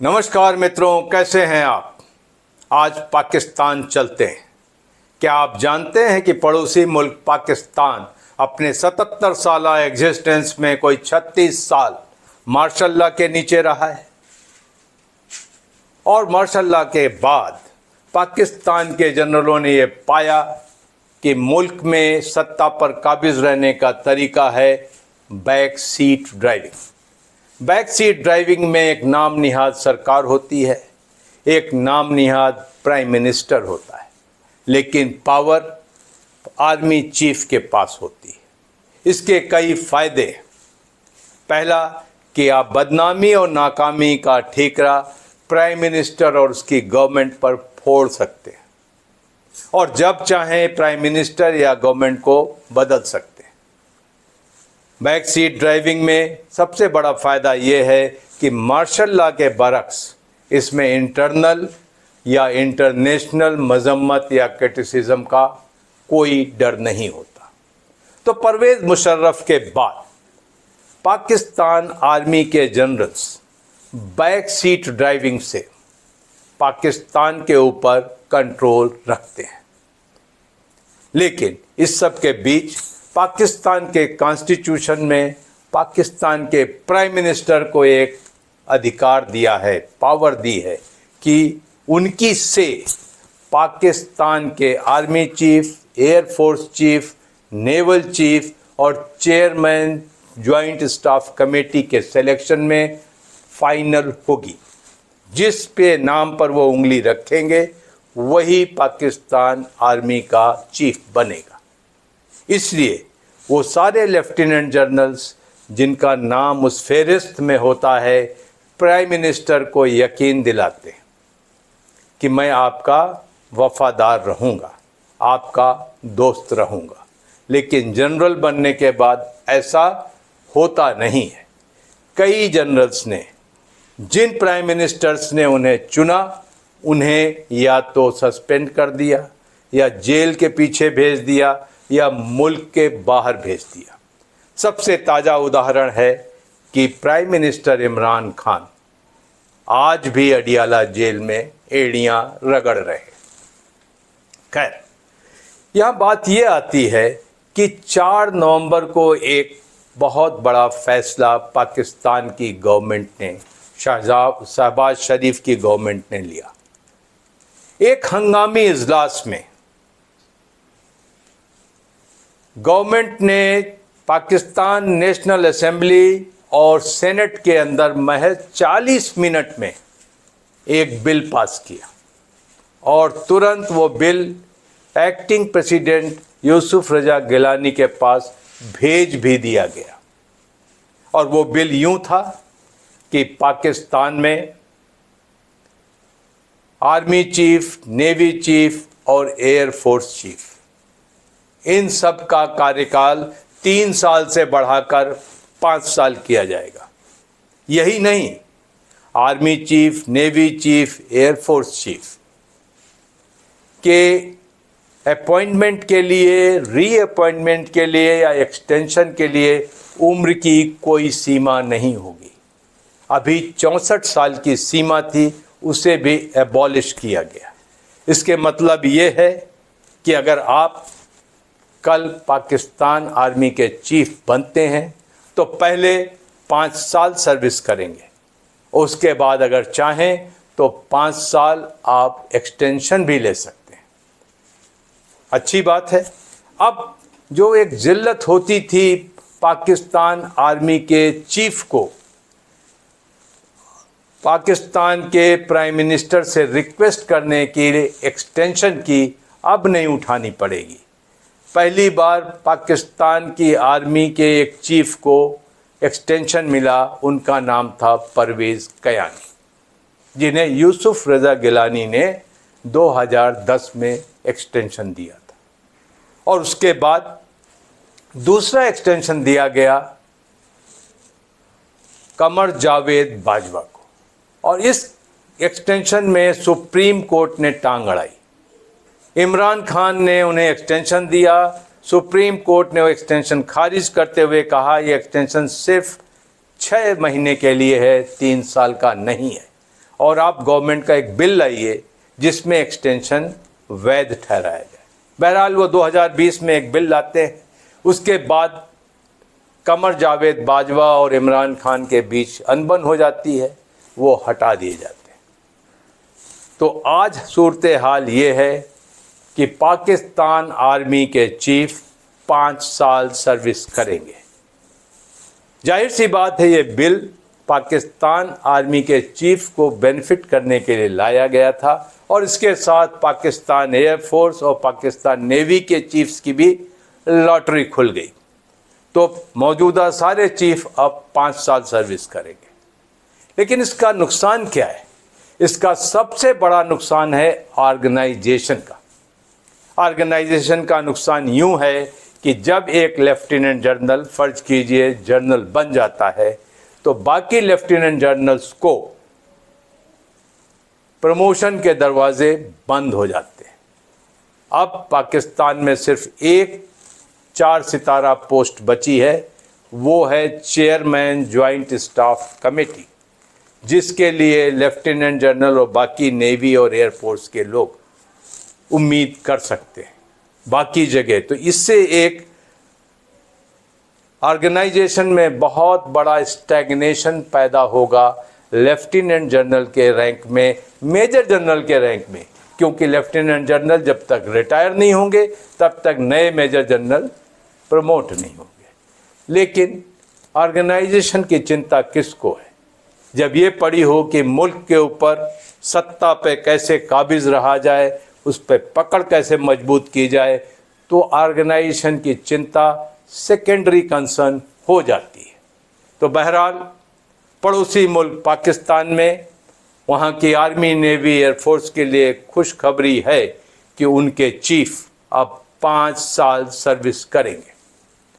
नमस्कार मित्रों, कैसे हैं आप। आज पाकिस्तान चलते हैं। क्या आप जानते हैं कि पड़ोसी मुल्क पाकिस्तान अपने 77 साल एग्जिस्टेंस में कोई 36 साल मार्शल लॉ के नीचे रहा है और मार्शल लॉ के बाद पाकिस्तान के जनरलों ने यह पाया कि मुल्क में सत्ता पर काबिज रहने का तरीका है back seat driving. Back seat driving में एक नाम निहाद सरकार होती है, एक नाम निहाद प्राइम मिनिस्टर होता है, लेकिन पावर आर्मी चीफ के पास होती है। इसके कई फायदे। पहला कि आप बदनामी और नाकामी का ठीकरा प्राइम मिनिस्टर और उसकी गवर्नमेंट पर फोड़ सकते हैं और जब चाहें प्राइम मिनिस्टर या गवर्नमेंट को बदल सकते हैं। बैक सीट ड्राइविंग में सबसे बड़ा फ़ायदा ये है कि मार्शल लॉ के बरक्स इसमें इंटरनल या इंटरनेशनल मजम्मत या क्रिटिसिज्म का कोई डर नहीं होता। तो परवेज़ मुशर्रफ के बाद पाकिस्तान आर्मी के जनरल्स बैक सीट ड्राइविंग से पाकिस्तान के ऊपर कंट्रोल रखते हैं। लेकिन इस सब के बीच पाकिस्तान के कॉन्स्टिट्यूशन में पाकिस्तान के प्राइम मिनिस्टर को एक अधिकार दिया है, पावर दी है कि उनकी से पाकिस्तान के army chief, air force chief, naval chief और चेयरमैन जॉइंट स्टाफ कमेटी के सिलेक्शन में फाइनल होगी। जिस पे नाम पर वो उंगली रखेंगे वही पाकिस्तान आर्मी का चीफ बनेगा। इसलिए वो सारे लेफ्टिनेंट जनरल्स जिनका नाम उस फेरिस्त में होता है, प्राइम मिनिस्टर को यकीन दिलाते हैं कि मैं आपका वफादार रहूँगा, आपका दोस्त रहूँगा। लेकिन जनरल बनने के बाद ऐसा होता नहीं है। कई जनरल्स ने, जिन प्राइम मिनिस्टर्स ने उन्हें चुना, उन्हें या तो सस्पेंड कर दिया या जेल के पीछे भेज दिया या मुल्क के बाहर भेज दिया। सबसे ताज़ा उदाहरण है कि प्राइम मिनिस्टर इमरान खान आज भी अडियाला जेल में एड़ियां रगड़ रहे। खैर, यहाँ बात ये आती है कि 4 नवंबर को एक बहुत बड़ा फैसला पाकिस्तान की गवर्नमेंट ने, शहबाज शरीफ की गवर्नमेंट ने लिया। एक हंगामी इजलास में गवर्नमेंट ने पाकिस्तान नेशनल असेंबली और सेनेट के अंदर महज 40 मिनट में एक बिल पास किया और तुरंत वो बिल एक्टिंग प्रेसिडेंट यूसुफ रजा गिलानी के पास भेज भी दिया गया। और वो बिल यूं था कि पाकिस्तान में आर्मी चीफ, नेवी चीफ और एयरफोर्स चीफ, इन सब का कार्यकाल 3 साल से बढ़ाकर 5 साल किया जाएगा। यही नहीं, army chief, navy chief, air force chief के अपॉइंटमेंट के लिए, रीअपॉइंटमेंट के लिए या एक्सटेंशन के लिए उम्र की कोई सीमा नहीं होगी। अभी 64 साल की सीमा थी, उसे भी एबॉलिश किया गया। इसके मतलब ये है कि अगर आप कल पाकिस्तान आर्मी के चीफ बनते हैं तो पहले 5 साल सर्विस करेंगे, उसके बाद अगर चाहें तो 5 साल आप एक्सटेंशन भी ले सकते हैं। अच्छी बात है। अब जो एक जिल्लत होती थी पाकिस्तान आर्मी के चीफ को पाकिस्तान के प्राइम मिनिस्टर से रिक्वेस्ट करने की एक्सटेंशन की, अब नहीं उठानी पड़ेगी। पहली बार पाकिस्तान की आर्मी के एक चीफ को एक्सटेंशन मिला। उनका नाम था परवेज़ कयानी, जिन्हें यूसुफ रजा गिलानी ने 2010 में एक्सटेंशन दिया था। और उसके बाद दूसरा एक्सटेंशन दिया गया कमर जावेद बाजवा को, और इस एक्सटेंशन में सुप्रीम कोर्ट ने टांग अड़ाई। इमरान खान ने उन्हें एक्सटेंशन दिया, सुप्रीम कोर्ट ने वो एक्सटेंशन खारिज करते हुए कहा ये एक्सटेंशन सिर्फ 6 महीने के लिए है, 3 साल का नहीं है। और आप गवर्नमेंट का एक बिल लाइए जिसमें एक्सटेंशन वैध ठहराया जाए। बहरहाल वो 2020 में एक बिल लाते हैं, उसके बाद कमर जावेद बाजवा और इमरान खान के बीच अनबन हो जाती है, वो हटा दिए जाते हैं। तो आज सूरत हाल ये है कि पाकिस्तान आर्मी के चीफ 5 साल सर्विस करेंगे। जाहिर सी बात है, ये बिल पाकिस्तान आर्मी के चीफ को बेनिफिट करने के लिए लाया गया था और इसके साथ पाकिस्तान एयरफोर्स और पाकिस्तान नेवी के चीफ्स की भी लॉटरी खुल गई। तो मौजूदा सारे चीफ अब 5 साल सर्विस करेंगे। लेकिन इसका नुकसान क्या है? इसका सबसे बड़ा नुकसान है ऑर्गेनाइजेशन का। ऑर्गेनाइजेशन का नुकसान यूं है कि जब एक लेफ्टिनेंट जनरल, फर्ज कीजिए जनरल बन जाता है, तो बाकी लेफ्टिनेंट जनरल्स को प्रमोशन के दरवाजे बंद हो जाते हैं। अब पाकिस्तान में सिर्फ एक 4 सितारा पोस्ट बची है, वो है चेयरमैन ज्वाइंट स्टाफ कमेटी, जिसके लिए लेफ्टिनेंट जनरल और बाकी नेवी और एयरफोर्स के लोग उम्मीद कर सकते हैं। बाकी जगह तो इससे एक ऑर्गेनाइजेशन में बहुत बड़ा स्टैग्नेशन पैदा होगा लेफ्टिनेंट जनरल के रैंक में, मेजर जनरल के रैंक में, क्योंकि लेफ्टिनेंट जनरल जब तक रिटायर नहीं होंगे तब तक नए मेजर जनरल प्रमोट नहीं होंगे। लेकिन ऑर्गेनाइजेशन की चिंता किसको है? जब ये पड़ी हो कि मुल्क के ऊपर सत्ता पे कैसे काबिज रहा जाए, उस पर पकड़ कैसे मजबूत की जाए, तो ऑर्गेनाइजेशन की चिंता सेकेंडरी कंसर्न हो जाती है। तो बहरहाल पड़ोसी मुल्क पाकिस्तान में वहाँ की आर्मी, नेवी, एयरफोर्स के लिए खुशखबरी है कि उनके चीफ अब 5 साल सर्विस करेंगे।